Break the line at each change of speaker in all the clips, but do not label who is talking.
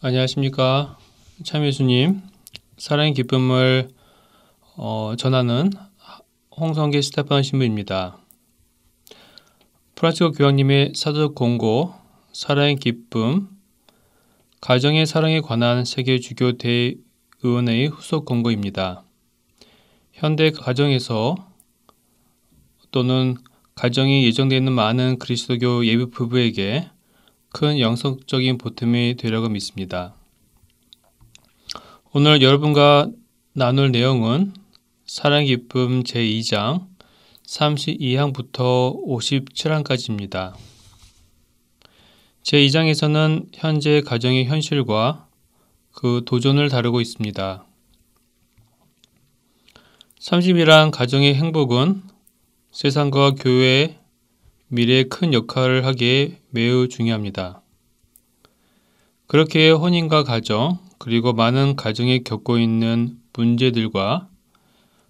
안녕하십니까. 참 예수님, 사랑의 기쁨을 전하는 홍성계 스테판 신부입니다. 프란치스코 교황님의 사도적 공고, 사랑의 기쁨, 가정의 사랑에 관한 세계 주교 대의원회의 후속 공고입니다. 현대 가정에서 또는 가정이 예정되어 있는 많은 그리스도교 예비 부부에게 큰 영성적인 보탬이 되려고 믿습니다. 오늘 여러분과 나눌 내용은 사랑의 기쁨 제2장 32항부터 57항까지입니다. 제2장에서는 현재 가정의 현실과 그 도전을 다루고 있습니다. 31항 가정의 행복은 세상과 교회의 미래에 큰 역할을 하기에 매우 중요합니다. 그렇게 혼인과 가정, 그리고 많은 가정이 겪고 있는 문제들과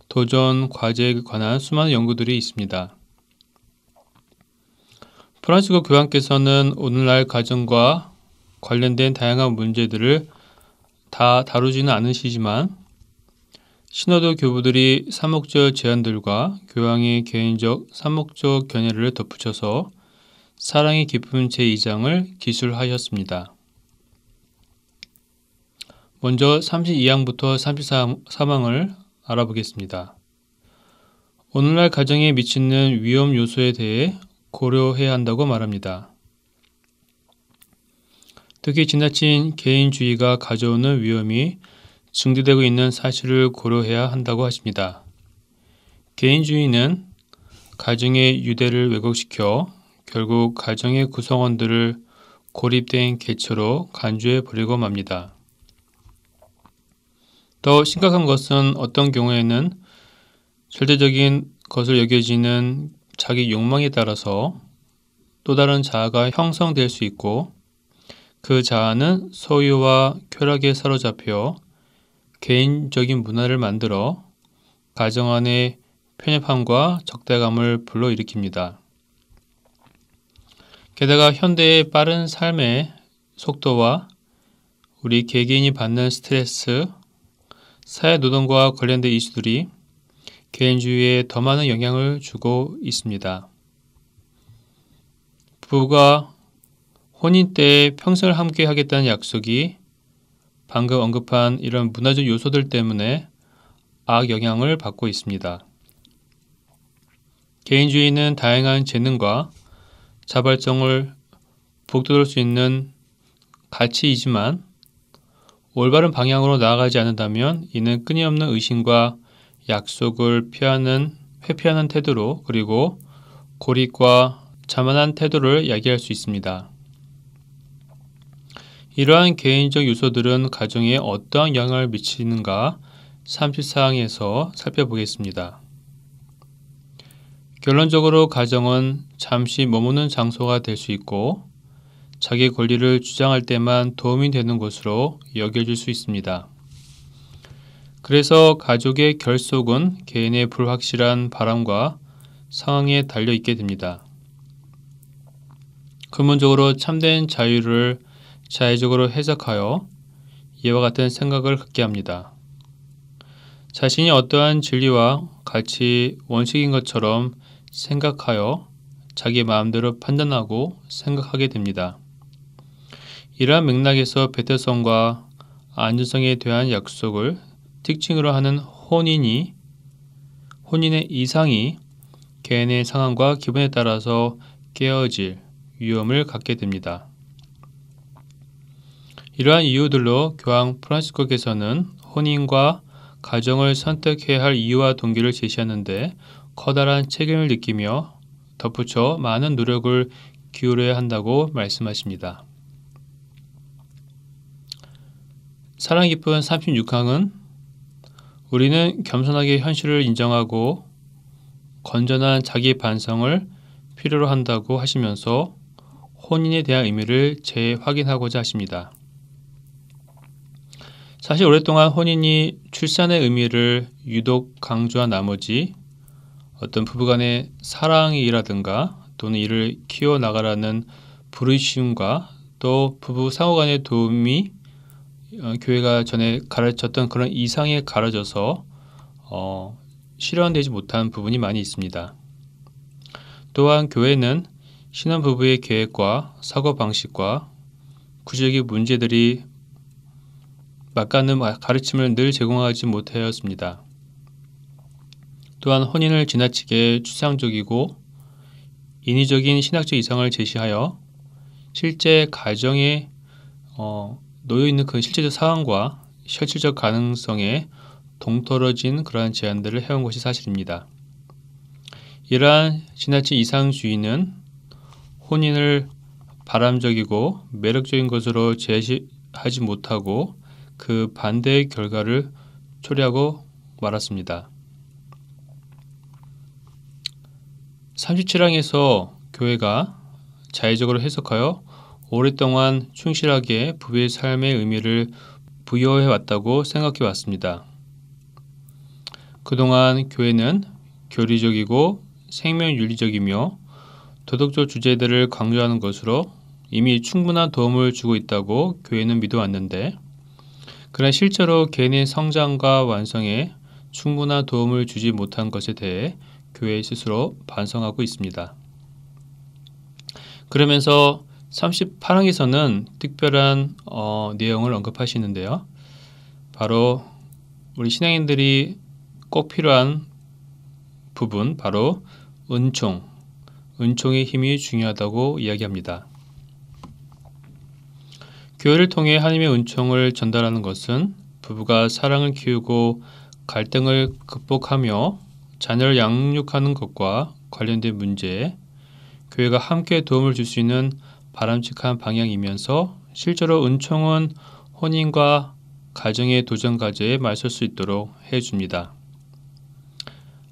도전 과제에 관한 수많은 연구들이 있습니다. 프란치스코 교황께서는 오늘날 가정과 관련된 다양한 문제들을 다 다루지는 않으시지만 신호도 교부들이 사목적 제안들과 교황의 개인적 사목적 견해를 덧붙여서 사랑의 기쁨 제2장을 기술하였습니다. 먼저 32항부터 33항을 알아보겠습니다. 오늘날 가정에 미치는 위험 요소에 대해 고려해야 한다고 말합니다. 특히 지나친 개인주의가 가져오는 위험이 증대되고 있는 사실을 고려해야 한다고 하십니다. 개인주의는 가정의 유대를 왜곡시켜 결국 가정의 구성원들을 고립된 개체로 간주해 버리고 맙니다. 더 심각한 것은 어떤 경우에는 절대적인 것을 여겨지는 자기 욕망에 따라서 또 다른 자아가 형성될 수 있고 그 자아는 소유와 쾌락에 사로잡혀 개인적인 문화를 만들어 가정 안에 편협함과 적대감을 불러일으킵니다. 게다가 현대의 빠른 삶의 속도와 우리 개개인이 받는 스트레스, 사회노동과 관련된 이슈들이 개인주의에 더 많은 영향을 주고 있습니다. 부부가 혼인 때 평생을 함께 하겠다는 약속이 방금 언급한 이런 문화적 요소들 때문에 악영향을 받고 있습니다. 개인주의는 다양한 재능과 자발성을 북돋을 수 있는 가치이지만 올바른 방향으로 나아가지 않는다면 이는 끊임없는 의심과 약속을 회피하는 태도로 그리고 고립과 자만한 태도를 야기할 수 있습니다. 이러한 개인적 요소들은 가정에 어떠한 영향을 미치는가 34항에서 살펴보겠습니다. 결론적으로 가정은 잠시 머무는 장소가 될 수 있고 자기 권리를 주장할 때만 도움이 되는 곳으로 여겨질 수 있습니다. 그래서 가족의 결속은 개인의 불확실한 바람과 상황에 달려 있게 됩니다. 근본적으로 참된 자유를 자의적으로 해석하여 이와 같은 생각을 갖게 합니다. 자신이 어떠한 진리와 가치, 원칙인 것처럼 생각하여 자기 마음대로 판단하고 생각하게 됩니다. 이러한 맥락에서 배타성과 안전성에 대한 약속을 특징으로 하는 혼인의 이상이 개인의 상황과 기분에 따라서 깨어질 위험을 갖게 됩니다. 이러한 이유들로 교황 프란치스코께서는 혼인과 가정을 선택해야 할 이유와 동기를 제시하는데 커다란 책임을 느끼며 덧붙여 많은 노력을 기울여야 한다고 말씀하십니다. 사랑 깊은 36항은 우리는 겸손하게 현실을 인정하고 건전한 자기 반성을 필요로 한다고 하시면서 혼인에 대한 의미를 재확인하고자 하십니다. 사실 오랫동안 혼인이 출산의 의미를 유독 강조한 나머지 어떤 부부간의 사랑이라든가 또는 이를 키워나가라는 부르심과 또 부부 상호간의 도움이 교회가 전에 가르쳤던 그런 이상에 가려져서 실현되지 못한 부분이 많이 있습니다. 또한 교회는 신혼부부의 계획과 사고방식과 구체적인 문제들이 맞닿는 가르침을 늘 제공하지 못하였습니다. 또한 혼인을 지나치게 추상적이고 인위적인 신학적 이상을 제시하여 실제 가정에 놓여 있는 그 실제적 상황과 현실적 가능성에 동떨어진 그러한 제안들을 해온 것이 사실입니다. 이러한 지나친 이상주의는 혼인을 바람적이고 매력적인 것으로 제시하지 못하고 그 반대의 결과를 초래하고 말았습니다. 37항에서 교회가 자의적으로 해석하여 오랫동안 충실하게 부부의 삶의 의미를 부여해 왔다고 생각해 왔습니다. 그동안 교회는 교리적이고 생명윤리적이며 도덕적 주제들을 강조하는 것으로 이미 충분한 도움을 주고 있다고 교회는 믿어왔는데, 그러나 실제로 개인의 성장과 완성에 충분한 도움을 주지 못한 것에 대해 교회 스스로 반성하고 있습니다. 그러면서 38항에서는 특별한 내용을 언급하시는데요. 바로 우리 신앙인들이 꼭 필요한 부분, 바로 은총의 힘이 중요하다고 이야기합니다. 교회를 통해 하나님의 은총을 전달하는 것은 부부가 사랑을 키우고 갈등을 극복하며 자녀를 양육하는 것과 관련된 문제에 교회가 함께 도움을 줄 수 있는 바람직한 방향이면서, 실제로 은총은 혼인과 가정의 도전 과제에 맞설 수 있도록 해줍니다.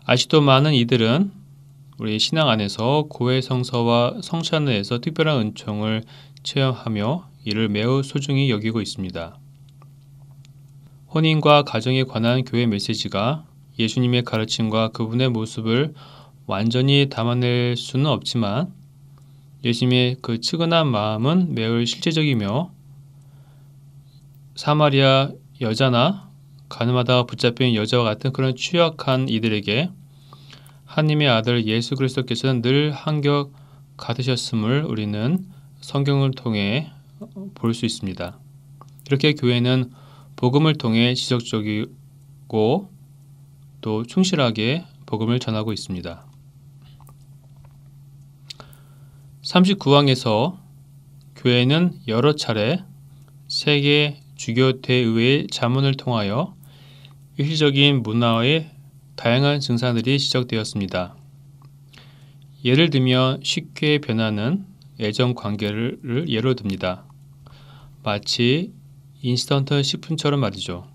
아직도 많은 이들은 우리 신앙 안에서 고해 성서와 성찬에서 특별한 은총을 체험하며 이를 매우 소중히 여기고 있습니다. 혼인과 가정에 관한 교회 메시지가 예수님의 가르침과 그분의 모습을 완전히 담아낼 수는 없지만, 예수님의 그 측은한 마음은 매우 실제적이며 사마리아 여자나 가늠하다가 붙잡힌 여자와 같은 그런 취약한 이들에게 하나님의 아들 예수 그리스도께서는 늘 한결 같으셨음을 우리는 성경을 통해 볼 수 있습니다. 이렇게 교회는 복음을 통해 지속적이고 또 충실하게 복음을 전하고 있습니다. 39항에서 교회는 여러 차례 세계 주교 대의회의 자문을 통하여 일시적인 문화의 다양한 증상들이 지적되었습니다. 예를 들면 쉽게 변하는 애정 관계를 예로 듭니다. 마치 인스턴트 식품처럼 말이죠.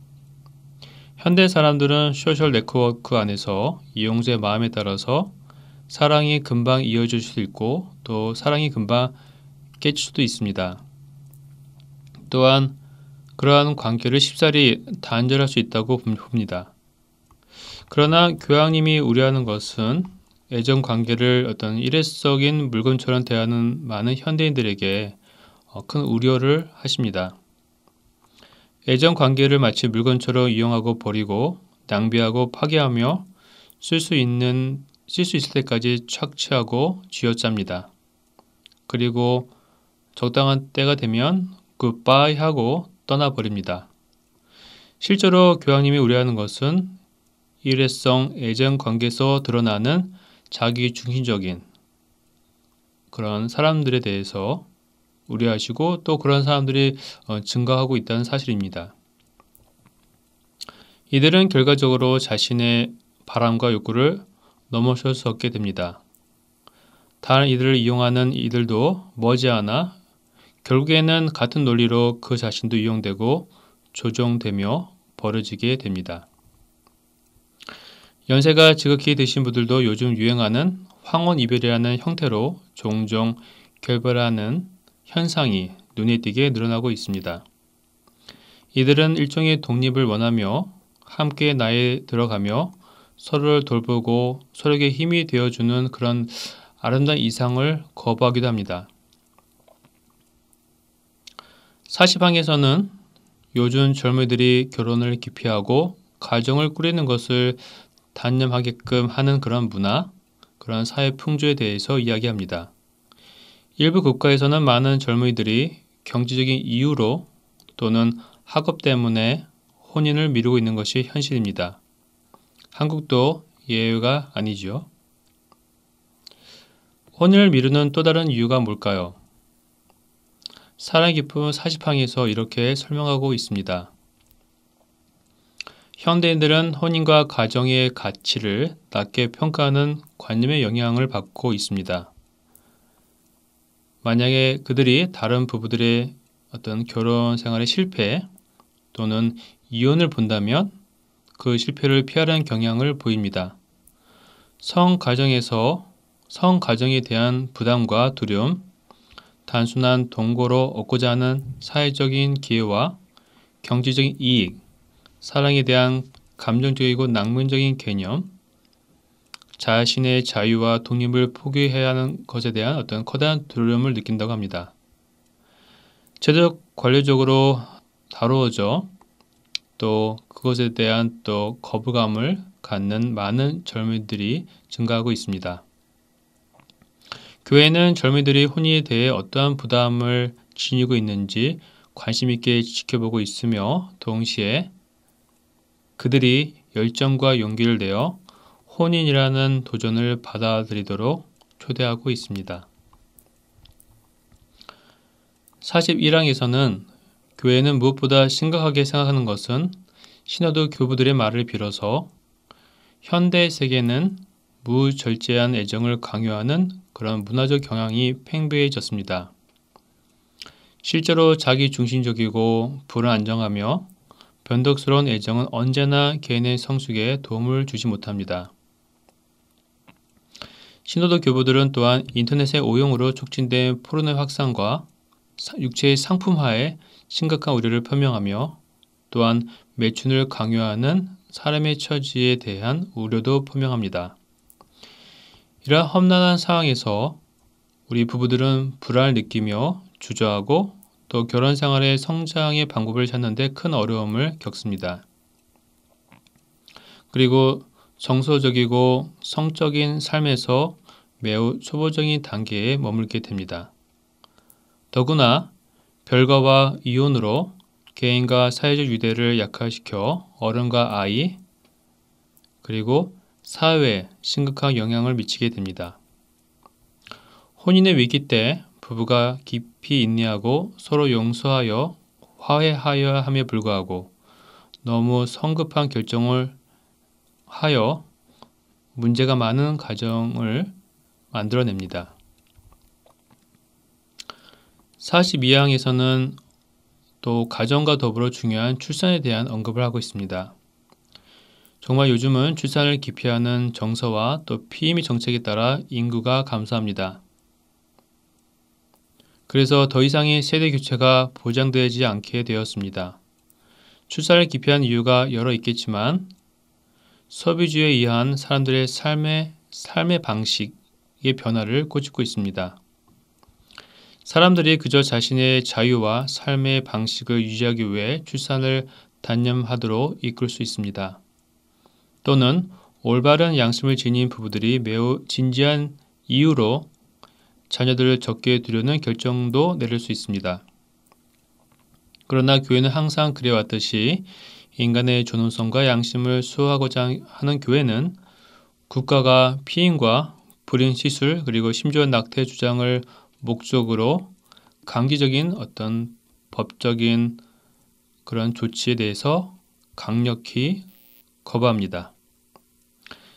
현대 사람들은 소셜 네트워크 안에서 이용자의 마음에 따라서 사랑이 금방 이어질 수도 있고 또 사랑이 금방 깨질 수도 있습니다. 또한 그러한 관계를 쉽사리 단절할 수 있다고 봅니다. 그러나 교황님이 우려하는 것은 애정 관계를 어떤 일회성인 물건처럼 대하는 많은 현대인들에게 큰 우려를 하십니다. 애정 관계를 마치 물건처럼 이용하고 버리고 낭비하고 파괴하며 쓸 수 있을 때까지 착취하고 쥐어짭니다. 그리고 적당한 때가 되면 굿바이 하고 떠나버립니다. 실제로 교황님이 우려하는 것은 일회성 애정 관계에서 드러나는 자기 중심적인 그런 사람들에 대해서 우려하시고 또 그런 사람들이 증가하고 있다는 사실입니다. 이들은 결과적으로 자신의 바람과 욕구를 넘어설 수 없게 됩니다. 다른 이들을 이용하는 이들도 머지않아 결국에는 같은 논리로 그 자신도 이용되고 조종되며 벌어지게 됩니다. 연세가 지극히 드신 분들도 요즘 유행하는 황혼이별이라는 형태로 종종 결별하는 현상이 눈에 띄게 늘어나고 있습니다. 이들은 일종의 독립을 원하며 함께 나이에 들어가며 서로를 돌보고 서로에게 힘이 되어주는 그런 아름다운 이상을 거부하기도 합니다. 40항에서는 요즘 젊은이들이 결혼을 기피하고 가정을 꾸리는 것을 단념하게끔 하는 그런 문화, 그런 사회 풍조에 대해서 이야기합니다. 일부 국가에서는 많은 젊은이들이 경제적인 이유로 또는 학업 때문에 혼인을 미루고 있는 것이 현실입니다. 한국도 예외가 아니죠. 혼인을 미루는 또 다른 이유가 뭘까요? 사랑 깊은 40항에서 이렇게 설명하고 있습니다. 현대인들은 혼인과 가정의 가치를 낮게 평가하는 관념의 영향을 받고 있습니다. 만약에 그들이 다른 부부들의 어떤 결혼 생활의 실패 또는 이혼을 본다면 그 실패를 피하려는 경향을 보입니다. 성가정에 대한 부담과 두려움, 단순한 동거로 얻고자 하는 사회적인 기회와 경제적인 이익, 사랑에 대한 감정적이고 낭만적인 개념, 자신의 자유와 독립을 포기해야 하는 것에 대한 어떤 커다란 두려움을 느낀다고 합니다. 제도적 관료적으로 다루어져 또 그것에 대한 또 거부감을 갖는 많은 젊은이들이 증가하고 있습니다. 교회는 젊은이들이 혼인에 대해 어떠한 부담을 지니고 있는지 관심 있게 지켜보고 있으며 동시에 그들이 열정과 용기를 내어 혼인이라는 도전을 받아들이도록 초대하고 있습니다. 41항에서는 교회는 무엇보다 심각하게 생각하는 것은 신화도 교부들의 말을 빌어서 현대 세계는 무절제한 애정을 강요하는 그런 문화적 경향이 팽배해졌습니다. 실제로 자기중심적이고 불안정하며 변덕스러운 애정은 언제나 개인의 성숙에 도움을 주지 못합니다. 신호도 교부들은 또한 인터넷의 오용으로 촉진된 포르노 확산과 육체의 상품화에 심각한 우려를 표명하며 또한 매춘을 강요하는 사람의 처지에 대한 우려도 표명합니다. 이러한 험난한 상황에서 우리 부부들은 불안을 느끼며 주저하고 또 결혼 생활의 성장의 방법을 찾는 데 큰 어려움을 겪습니다. 그리고 정서적이고 성적인 삶에서 매우 초보적인 단계에 머물게 됩니다. 더구나 별거와 이혼으로 개인과 사회적 유대를 약화시켜 어른과 아이 그리고 사회에 심각한 영향을 미치게 됩니다. 혼인의 위기 때 부부가 깊이 인내하고 서로 용서하여 화해하여야 함에 불구하고 너무 성급한 결정을 하여 문제가 많은 가정을 만들어냅니다. 42항에서는 또 가정과 더불어 중요한 출산에 대한 언급을 하고 있습니다. 정말 요즘은 출산을 기피하는 정서와 또 피임의 정책에 따라 인구가 감소합니다. 그래서 더 이상의 세대 교체가 보장되지 않게 되었습니다. 출산을 기피한 이유가 여러 있겠지만 소비주의에 의한 사람들의 삶의 방식의 변화를 꼬집고 있습니다. 사람들이 그저 자신의 자유와 삶의 방식을 유지하기 위해 출산을 단념하도록 이끌 수 있습니다. 또는 올바른 양심을 지닌 부부들이 매우 진지한 이유로 자녀들을 적게 두려는 결정도 내릴 수 있습니다. 그러나 교회는 항상 그래왔듯이 인간의 존엄성과 양심을 수호하고자 하는 교회는 국가가 피임과 불임 시술 그리고 심지어 낙태 주장을 목적으로 강제적인 어떤 법적인 그런 조치에 대해서 강력히 거부합니다.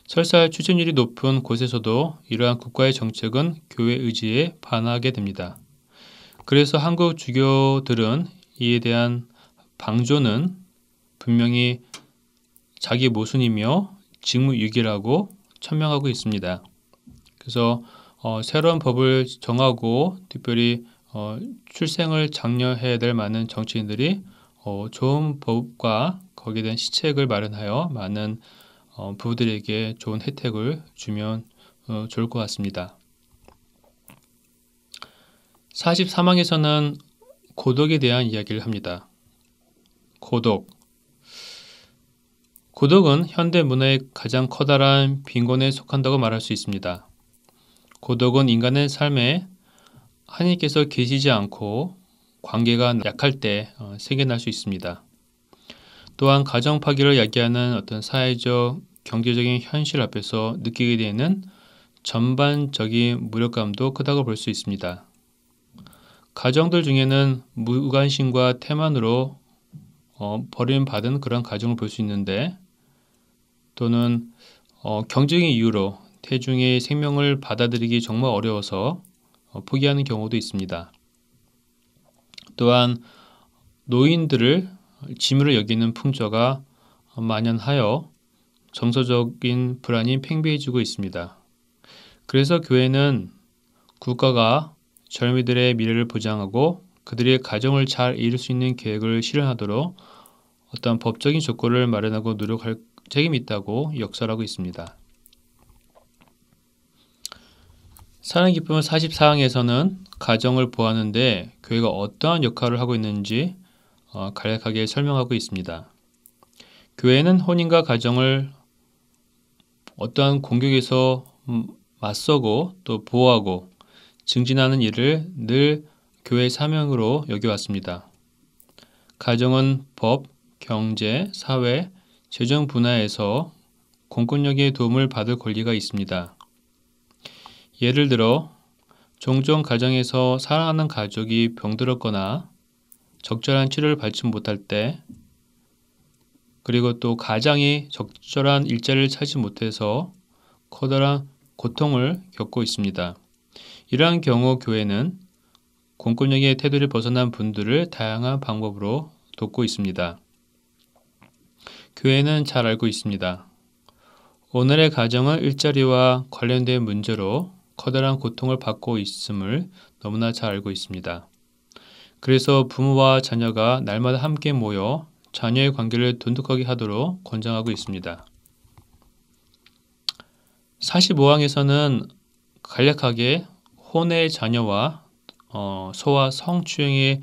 설사 출생률이 높은 곳에서도 이러한 국가의 정책은 교회 의지에 반하게 됩니다. 그래서 한국 주교들은 이에 대한 방조는 분명히 자기 모순이며 직무유기라고 천명하고 있습니다. 그래서 새로운 법을 정하고 특별히 출생을 장려해야 될 많은 정치인들이 좋은 법과 거기에 대한 시책을 마련하여 많은 부부들에게 좋은 혜택을 주면 좋을 것 같습니다. 43항에서는 고독에 대한 이야기를 합니다. 고독. 고독은 현대 문화의 가장 커다란 빈곤에 속한다고 말할 수 있습니다. 고독은 인간의 삶에 하나님께서 계시지 않고 관계가 약할 때 생겨날 수 있습니다. 또한 가정 파괴를 야기하는 어떤 사회적, 경제적인 현실 앞에서 느끼게 되는 전반적인 무력감도 크다고 볼 수 있습니다. 가정들 중에는 무관심과 태만으로 버림받은 그런 가정을 볼 수 있는데, 또는 경쟁의 이유로 태중의 생명을 받아들이기 정말 어려워서 포기하는 경우도 있습니다. 또한 노인들을 짐으로 여기는 풍조가 만연하여 정서적인 불안이 팽배해지고 있습니다. 그래서 교회는 국가가 젊이들의 미래를 보장하고 그들의 가정을 잘 이룰 수 있는 계획을 실현하도록 어떤 법적인 조건을 마련하고 노력할 책임이 있다고 역설하고 있습니다. 사랑 기쁨 44항에서는 가정을 보호하는 데 교회가 어떠한 역할을 하고 있는지 간략하게 설명하고 있습니다. 교회는 혼인과 가정을 어떠한 공격에서 맞서고 또 보호하고 증진하는 일을 늘 교회의 사명으로 여겨왔습니다. 가정은 법, 경제, 사회, 재정 분야에서 공권력의 도움을 받을 권리가 있습니다. 예를 들어 종종 가정에서 사랑하는 가족이 병들었거나 적절한 치료를 받지 못할 때, 그리고 또 가장이 적절한 일자리를 찾지 못해서 커다란 고통을 겪고 있습니다. 이러한 경우 교회는 공권력의 테두리를 벗어난 분들을 다양한 방법으로 돕고 있습니다. 교회는 잘 알고 있습니다. 오늘의 가정은 일자리와 관련된 문제로 커다란 고통을 받고 있음을 너무나 잘 알고 있습니다. 그래서 부모와 자녀가 날마다 함께 모여 자녀의 관계를 돈독하게 하도록 권장하고 있습니다. 45항에서는 간략하게 혼외 자녀와 소아 성추행의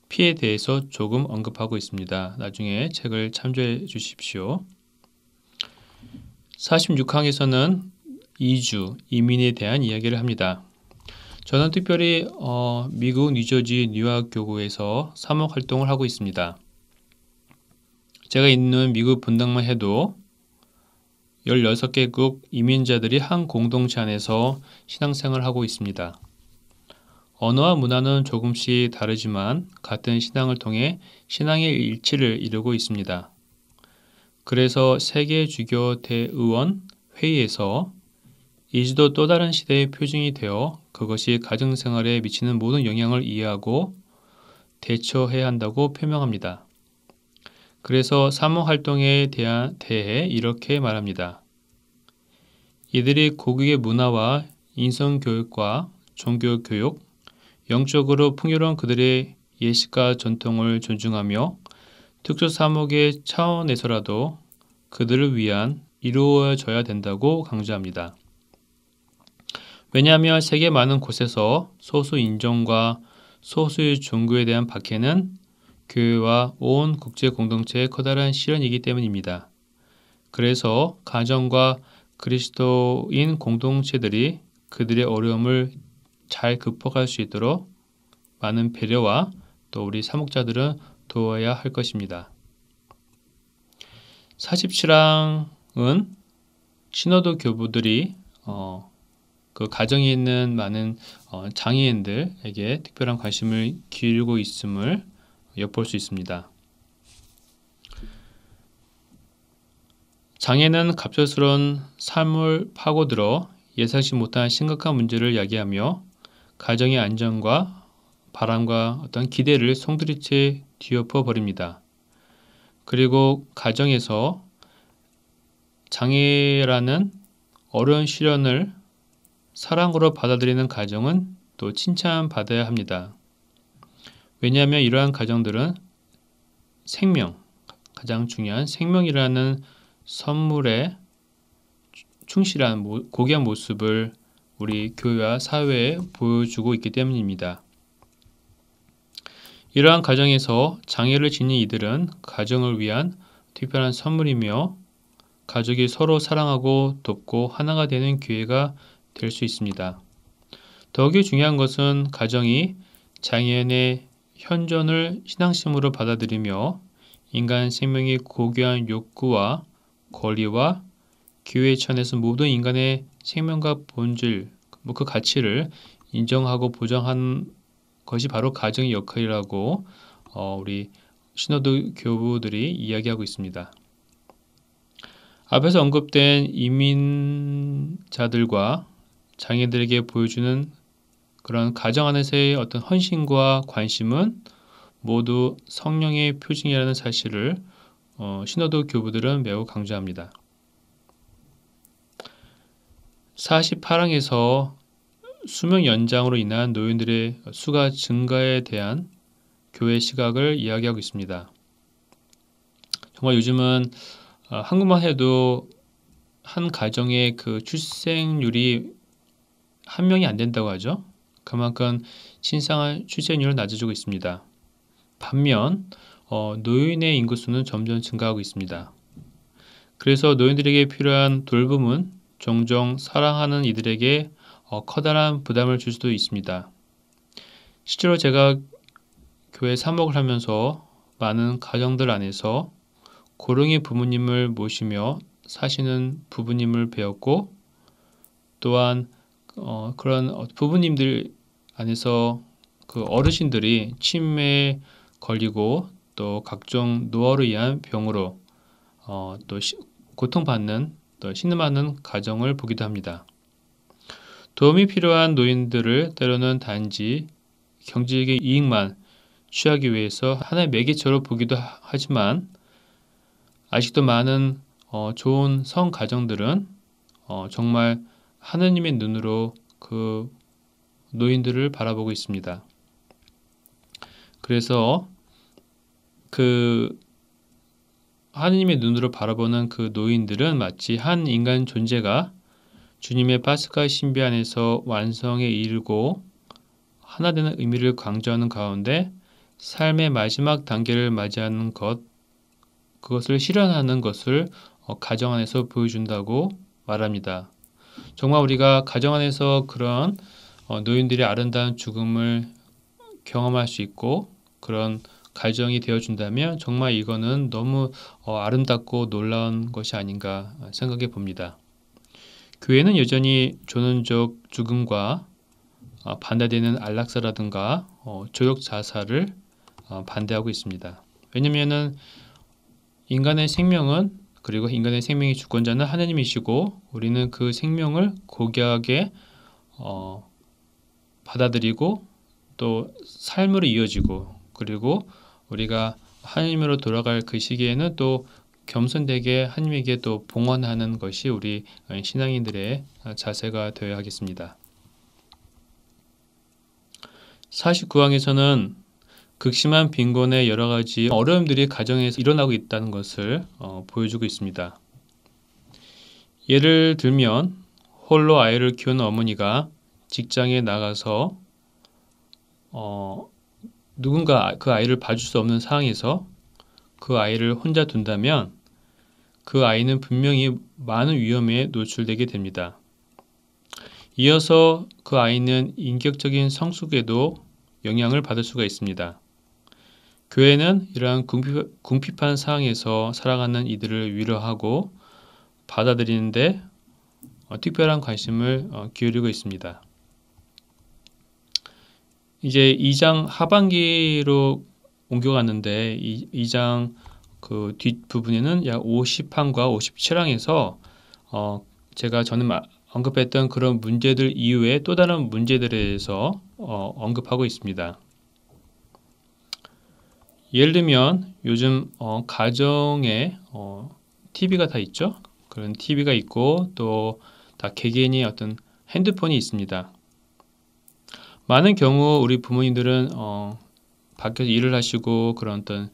피해에 대해서 조금 언급하고 있습니다. 나중에 책을 참조해 주십시오. 46항에서는 이주, 이민에 대한 이야기를 합니다. 저는 특별히 미국 뉴저지 뉴아교구에서 사목 활동을 하고 있습니다. 제가 있는 미국 분당만 해도 16개국 이민자들이 한 공동체 안에서 신앙생활을 하고 있습니다. 언어와 문화는 조금씩 다르지만 같은 신앙을 통해 신앙의 일치를 이루고 있습니다. 그래서 세계주교대의원 회의에서 이주도 또 다른 시대의 표징이 되어 그것이 가정생활에 미치는 모든 영향을 이해하고 대처해야 한다고 표명합니다. 그래서 사모활동에 대해 이렇게 말합니다. 이들이 고국의 문화와 인성교육과 종교교육, 영적으로 풍요로운 그들의 예식과 전통을 존중하며 특수 사목의 차원에서라도 그들을 위한 이루어져야 된다고 강조합니다. 왜냐하면 세계 많은 곳에서 소수 인종과 소수의 종교에 대한 박해는 교회와 온 국제 공동체의 커다란 시련이기 때문입니다. 그래서 가정과 그리스도인 공동체들이 그들의 어려움을 잘 극복할 수 있도록 많은 배려와 또 우리 사목자들은 도와야 할 것입니다. 47항은 신호도 교부들이 그 가정에 있는 많은 장애인들에게 특별한 관심을 기울이고 있음을 엿볼 수 있습니다. 장애는 갑작스러운 삶을 파고들어 예상치 못한 심각한 문제를 야기하며 가정의 안전과 바람과 어떤 기대를 송두리째 뒤엎어 버립니다. 그리고 가정에서 장애라는 어려운 시련을 사랑으로 받아들이는 가정은 또 칭찬받아야 합니다. 왜냐하면 이러한 가정들은 생명, 가장 중요한 생명이라는 선물에 충실한 고귀한 모습을 우리 교회와 사회에 보여주고 있기 때문입니다. 이러한 가정에서 자녀를 지닌 이들은 가정을 위한 특별한 선물이며 가족이 서로 사랑하고 돕고 하나가 되는 기회가 될 수 있습니다. 더욱이 중요한 것은 가정이 자연의 현존을 신앙심으로 받아들이며 인간 생명의 고귀한 욕구와 권리와 기회에 처해서 모든 인간의 생명과 본질, 그 가치를 인정하고 보장하는 것이 바로 가정의 역할이라고 우리 신호도 교부들이 이야기하고 있습니다. 앞에서 언급된 이민자들과 장애들에게 보여주는 그런 가정 안에서의 어떤 헌신과 관심은 모두 성령의 표징이라는 사실을 신호도 교부들은 매우 강조합니다. 48항에서 수명 연장으로 인한 노인들의 수가 증가에 대한 교회 시각을 이야기하고 있습니다. 정말 요즘은 한국만 해도 한 가정의 그 출생률이 한 명이 안 된다고 하죠. 그만큼 신생아 출생률은 낮아지고 있습니다. 반면 노인의 인구수는 점점 증가하고 있습니다. 그래서 노인들에게 필요한 돌봄은 종종 사랑하는 이들에게 커다란 부담을 줄 수도 있습니다. 실제로 제가 교회 사목을 하면서 많은 가정들 안에서 고령의 부모님을 모시며 사시는 부부님을 배웠고, 또한 그런 부부님들 안에서 그 어르신들이 치매에 걸리고 또 각종 노화로 인한 병으로 또 고통받는 또 신음하는 가정을 보기도 합니다. 도움이 필요한 노인들을 때로는 단지 경제적인 이익만 취하기 위해서 하나의 매개체로 보기도 하지만 아직도 많은 좋은 성 가정들은 정말 하느님의 눈으로 그 노인들을 바라보고 있습니다. 그래서 그 하느님의 눈으로 바라보는 그 노인들은 마치 한 인간 존재가 주님의 파스카 신비 안에서 완성에 이르고 하나 되는 의미를 강조하는 가운데 삶의 마지막 단계를 맞이하는 그것을 실현하는 것을 가정 안에서 보여준다고 말합니다. 정말 우리가 가정 안에서 그런 노인들의 아름다운 죽음을 경험할 수 있고 그런 가정이 되어준다면 정말 이거는 너무 아름답고 놀라운 것이 아닌가 생각해 봅니다. 교회는 여전히 존엄적 죽음과 반대되는 안락사라든가 조력 자살을 반대하고 있습니다. 왜냐하면 인간의 생명은 그리고 인간의 생명의 주권자는 하나님이시고 우리는 그 생명을 고귀하게 받아들이고 또 삶으로 이어지고 그리고 우리가 하나님으로 돌아갈 그 시기에는 또 겸손되게 하나님에게 또 봉헌하는 것이 우리 신앙인들의 자세가 되어야 하겠습니다. 49항에서는 극심한 빈곤의 여러 가지 어려움들이 가정에서 일어나고 있다는 것을 보여주고 있습니다. 예를 들면 홀로 아이를 키우는 어머니가 직장에 나가서 누군가 그 아이를 봐줄 수 없는 상황에서 그 아이를 혼자 둔다면 그 아이는 분명히 많은 위험에 노출되게 됩니다. 이어서 그 아이는 인격적인 성숙에도 영향을 받을 수가 있습니다. 교회는 이러한 궁핍한 상황에서 살아가는 이들을 위로하고 받아들이는데 특별한 관심을 기울이고 있습니다. 이제 2장 하반기로 옮겨갔는데 2장 그 뒷부분에는 약 50항과 57항에서 제가 전에 언급했던 그런 문제들 이후에 또 다른 문제들에 대해서 언급하고 있습니다. 예를 들면 요즘 가정에 TV가 다 있죠. 그런 TV가 있고 또 다 개개인이 어떤 핸드폰이 있습니다. 많은 경우 우리 부모님들은 밖에서 일을 하시고 그런 어떤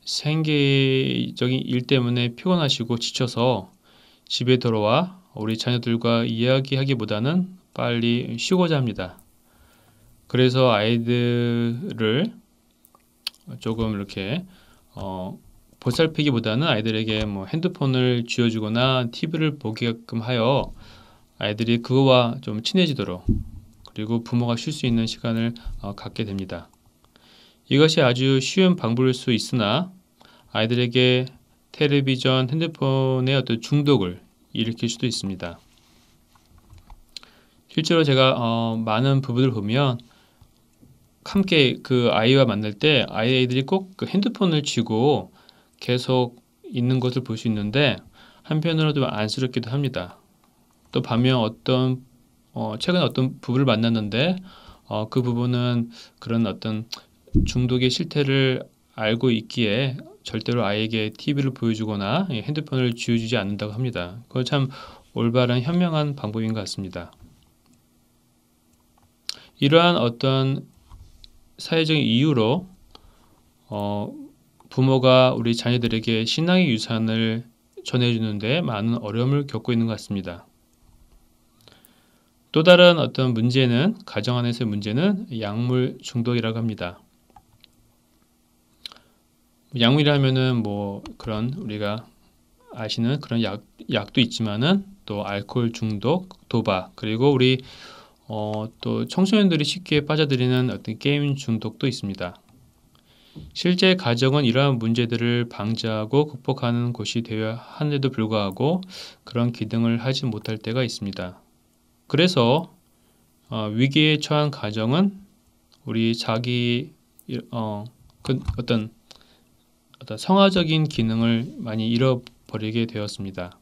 생계적인 일 때문에 피곤하시고 지쳐서 집에 들어와 우리 자녀들과 이야기하기보다는 빨리 쉬고자 합니다. 그래서 아이들을 조금 이렇게 보살피기보다는 아이들에게 뭐 핸드폰을 쥐어주거나 TV를 보게끔 하여 아이들이 그거와 좀 친해지도록, 그리고 부모가 쉴 수 있는 시간을 갖게 됩니다. 이것이 아주 쉬운 방법일 수 있으나 아이들에게 텔레비전, 핸드폰의 어떤 중독을 일으킬 수도 있습니다. 실제로 제가 많은 부부들 보면 함께 그 아이와 만날 때 아이들이 꼭 그 핸드폰을 쥐고 계속 있는 것을 볼 수 있는데, 한편으로 좀 안쓰럽기도 합니다. 또 반면 최근에 어떤 부부를 만났는데 그 부부는 그런 어떤 중독의 실태를 알고 있기에 절대로 아이에게 TV를 보여주거나 핸드폰을 쥐어주지 않는다고 합니다. 그건 참 올바른 현명한 방법인 것 같습니다. 이러한 어떤 사회적인 이유로 부모가 우리 자녀들에게 신앙의 유산을 전해주는데 많은 어려움을 겪고 있는 것 같습니다. 또 다른 어떤 문제는, 가정 안에서의 문제는 약물 중독이라고 합니다. 약물이라면은 뭐 그런 우리가 아시는 그런 약도 있지만은 또 알코올 중독, 도박, 그리고 우리 또 청소년들이 쉽게 빠져들이는 어떤 게임 중독도 있습니다. 실제 가정은 이러한 문제들을 방지하고 극복하는 곳이 되어야 하는데도 불구하고 그런 기능을 하지 못할 때가 있습니다. 그래서 위기에 처한 가정은 우리 자기 어떤 성화적인 기능을 많이 잃어버리게 되었습니다.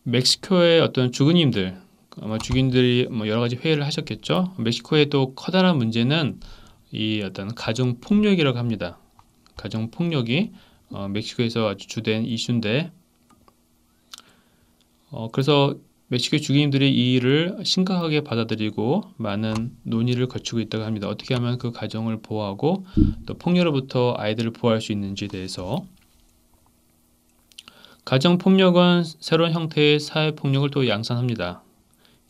멕시코의 어떤 주교님들, 아마 주교님들이 뭐 여러 가지 회의를 하셨겠죠. 멕시코의 또 커다란 문제는 이 어떤 가정 폭력이라고 합니다. 가정 폭력이 멕시코에서 아주 주된 이슈인데, 그래서 멕시코 주교님들이 이 일을 심각하게 받아들이고 많은 논의를 거치고 있다고 합니다. 어떻게 하면 그 가정을 보호하고 또 폭력으로부터 아이들을 보호할 수 있는지에 대해서. 가정 폭력은 새로운 형태의 사회 폭력을 또 양산합니다.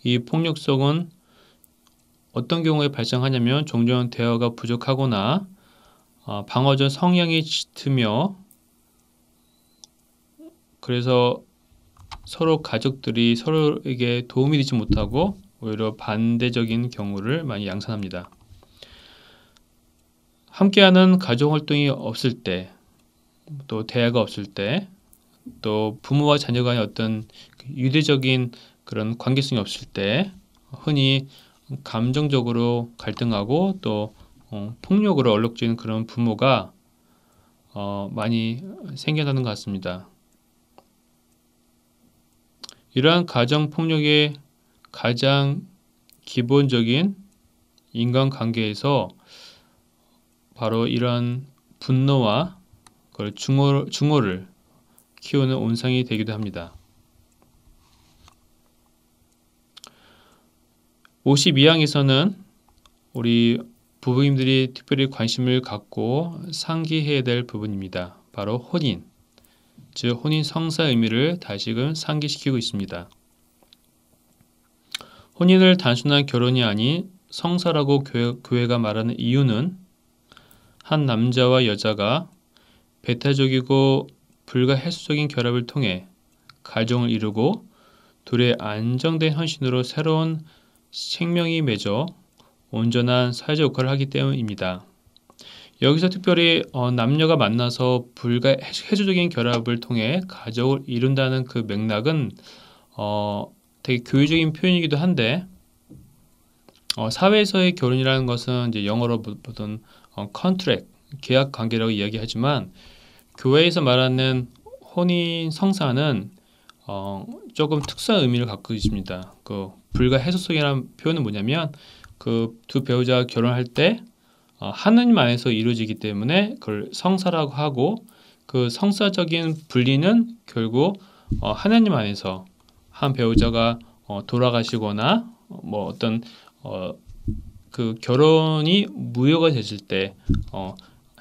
이 폭력성은 어떤 경우에 발생하냐면 종종 대화가 부족하거나 방어적 성향이 짙으며, 그래서 서로 가족들이 서로에게 도움이 되지 못하고 오히려 반대적인 경우를 많이 양산합니다. 함께하는 가정 활동이 없을 때, 또 대화가 없을 때, 또 부모와 자녀 간의 어떤 유대적인 그런 관계성이 없을 때 흔히 감정적으로 갈등하고 또 폭력으로 얼룩지는 그런 부모가 많이 생겨나는 것 같습니다. 이러한 가정 폭력의 가장 기본적인 인간관계에서 바로 이러한 분노와 증오를 키우는 온상이 되기도 합니다. 52항에서는 우리 부부님들이 특별히 관심을 갖고 상기해야 될 부분입니다. 바로 혼인, 즉 혼인 성사 의미를 다시금 상기시키고 있습니다. 혼인을 단순한 결혼이 아닌 성사라고 교회가 말하는 이유는 한 남자와 여자가 배타적이고 불가해소적인 결합을 통해 가정을 이루고 둘의 안정된 헌신으로 새로운 생명이 맺어 온전한 사회적 역할을 하기 때문입니다. 여기서 특별히 남녀가 만나서 불가해소적인 결합을 통해 가족을 이룬다는 그 맥락은 되게 교육적인 표현이기도 한데, 사회에서의 결혼이라는 것은 이제 영어로 보던 컨트랙, 계약 관계라고 이야기하지만, 교회에서 말하는 혼인 성사는 조금 특수한 의미를 갖고 있습니다. 그 불가해소성이라는 표현은 뭐냐면 그 두 배우자가 결혼할 때 하느님 안에서 이루어지기 때문에 그걸 성사라고 하고, 그 성사적인 분리는 결국 하나님 안에서 한 배우자가 돌아가시거나 뭐 어떤 그 결혼이 무효가 됐을 때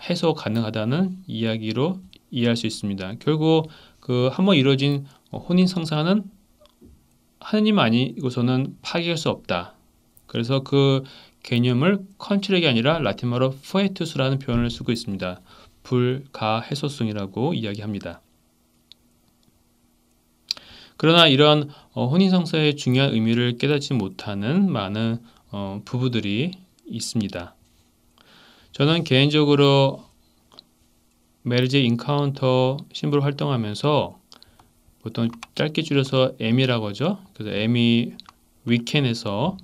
해소 가능하다는 이야기로 이해할 수 있습니다. 결국 그 한번 이루어진 혼인 성사는 하느님 아니고서는 파기할 수 없다. 그래서 그 개념을 컨트롤이 아니라 라틴말로 포에투스라는 표현을 쓰고 있습니다. 불가해소성이라고 이야기합니다. 그러나 이런 혼인성사의 중요한 의미를 깨닫지 못하는 많은 부부들이 있습니다. 저는 개인적으로 메리지 인카운터 신부로 활동하면서 보통 짧게 줄여서 M이라고 하죠. 그래서 M이 위켄에서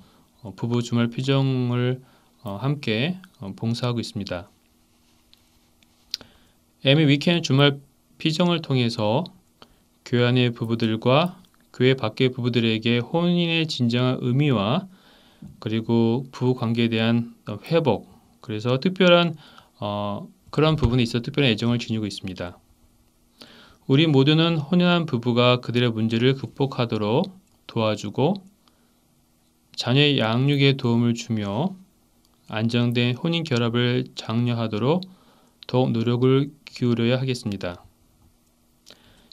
부부 주말 피정을 함께 봉사하고 있습니다. M이 위켄 주말 피정을 통해서 교회 안의 부부들과 교회 밖의 부부들에게 혼인의 진정한 의미와 그리고 부부 관계에 대한 회복, 그래서 특별한 그런 부분에 있어 특별한 애정을 지니고 있습니다. 우리 모두는 혼인한 부부가 그들의 문제를 극복하도록 도와주고 자녀의 양육에 도움을 주며 안정된 혼인 결합을 장려하도록 더욱 노력을 기울여야 하겠습니다.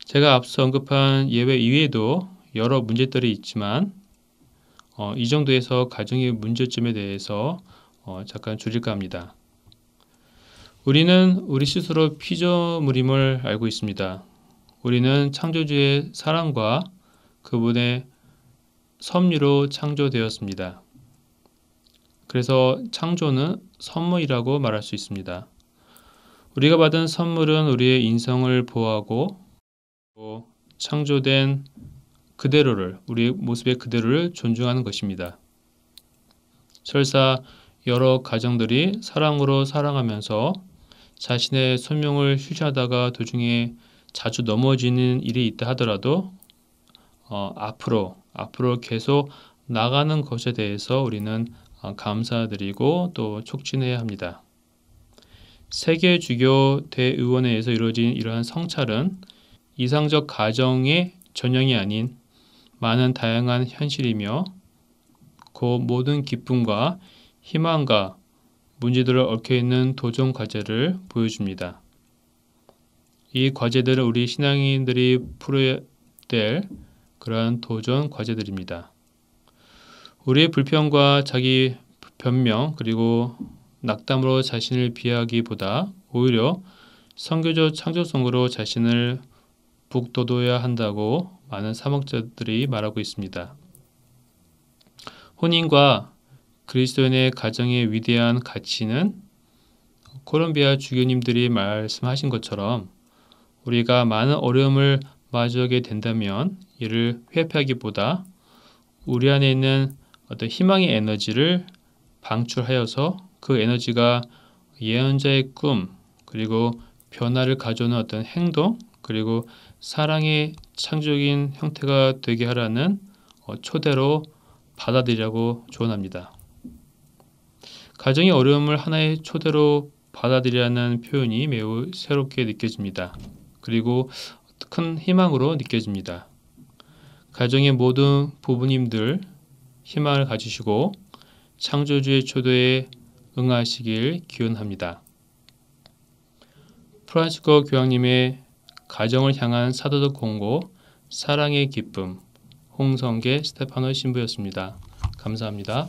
제가 앞서 언급한 예외 이외에도 여러 문제들이 있지만 이 정도에서 가정의 문제점에 대해서 잠깐 줄일까 합니다. 우리는 우리 스스로 피조물임을 알고 있습니다. 우리는 창조주의 사랑과 그분의 섭리로 창조되었습니다. 그래서 창조는 선물이라고 말할 수 있습니다. 우리가 받은 선물은 우리의 인성을 보호하고 창조된 그대로를, 우리의 모습의 그대로를 존중하는 것입니다. 설사 여러 가정들이 사랑으로 사랑하면서 자신의 소명을 실천하다가 도중에 자주 넘어지는 일이 있다 하더라도 앞으로 계속 나가는 것에 대해서 우리는 감사드리고 또 촉진해야 합니다. 세계 주교 대의원회에서 이루어진 이러한 성찰은 이상적 가정의 전형이 아닌 많은 다양한 현실이며 그 모든 기쁨과 희망과 문제들을 얽혀있는 도전 과제를 보여줍니다. 이 과제들은 우리 신앙인들이 풀어야 될 그러한 도전 과제들입니다. 우리의 불평과 자기 변명 그리고 낙담으로 자신을 비하기보다 오히려 선교적 창조성으로 자신을 북돋워야 한다고 많은 사목자들이 말하고 있습니다. 혼인과 그리스도인의 가정의 위대한 가치는 콜롬비아 주교님들이 말씀하신 것처럼 우리가 많은 어려움을 마주하게 된다면 이를 회피하기보다 우리 안에 있는 어떤 희망의 에너지를 방출하여서 그 에너지가 예언자의 꿈 그리고 변화를 가져오는 어떤 행동 그리고 사랑의 창조적인 형태가 되게 하라는 초대로 받아들이라고 조언합니다. 가정의 어려움을 하나의 초대로 받아들이라는 표현이 매우 새롭게 느껴집니다. 그리고 큰 희망으로 느껴집니다. 가정의 모든 부부님들 희망을 가지시고 창조주의 초대에 응하시길 기원합니다. 프란치스코 교황님의 가정을 향한 사도적 공고 사랑의 기쁨 홍성계 스테파노 신부였습니다. 감사합니다.